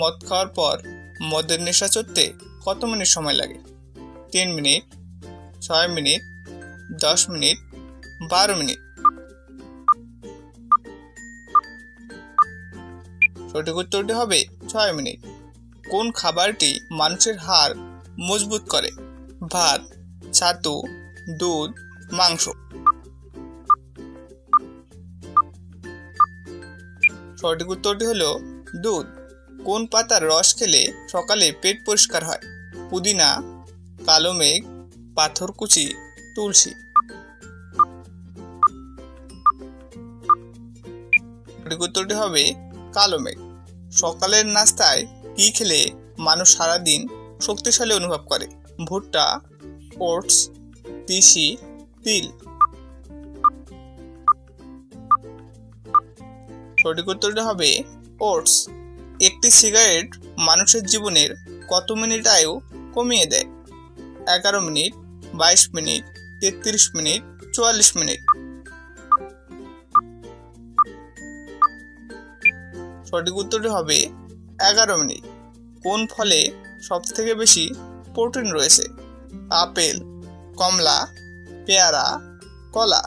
মদ খাওয়ার পর মদের নেশা চড়তে কত মিনিট সময় লাগে? 3 মিনিট, 6 মিনিট, 10 মিনিট, 12 মিনিট। সঠিক উত্তরটি হবে 6 মিনিট। কোন খাবারটি মানুষের হাড় মজবুত করে? ভাত, ছাতু, দুধ, মাংস। সঠিক উত্তরটি হলো দুধ। কোন পাতার রস খেলে সকালে পেট পরিষ্কার হয়? পুদিনা, কালো মেঘ, পাথরকুচি, তুলসী। সঠিক উত্তরটি হবে কালো মেঘ। সকালের নাস্তায় কি খেলে মানুষ সারাদিন শক্তিশালী অনুভব করে? ভুট্টা, ওটস, তিসি, তিল। সঠিক উত্তরটি হবে ওটস। একটি সিগারেট মানুষের জীবনের কত মিনিট আয়ু কমিয়ে দেয়? 11 মিনিট, 22 মিনিট, 33 মিনিট, 44 মিনিট। সঠিক উত্তরটি হবে 11 মিনিট। কোন ফলে সবথেকে বেশি প্রোটিন রয়েছে? আপেল, কমলা, পেয়ারা, কলা।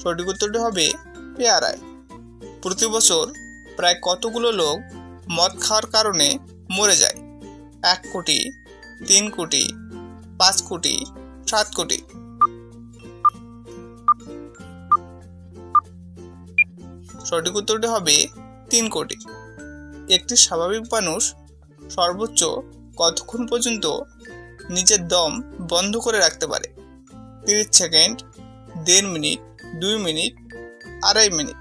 সঠিক উত্তরটি হবে পেয়ারায়। প্রতি বছর প্রায় কতগুলো লোক মদ খাওয়ার কারণে মরে যায়? 1 কোটি, 3 কোটি, 5 কোটি, 7 কোটি। সঠিক উত্তরটি হবে 3 কোটি। একটি স্বাভাবিক মানুষ সর্বোচ্চ কতক্ষণ পর্যন্ত নিজের দম বন্ধ করে রাখতে পারে? 30 সেকেন্ড, 1.5 মিনিট, 2 মিনিট, 2.5 মিনিট।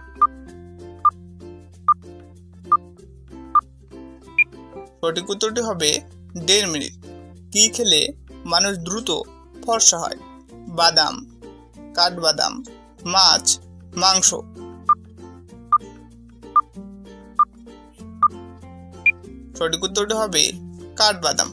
সঠিক উত্তরটি হবে 1.5 মিনিট। কি খেলে মানুষ দ্রুত ফর্সা হয়? বাদাম, কাঠবাদাম, মাছ, মাংস। সঠিক উত্তরটি হবে কাঠবাদাম।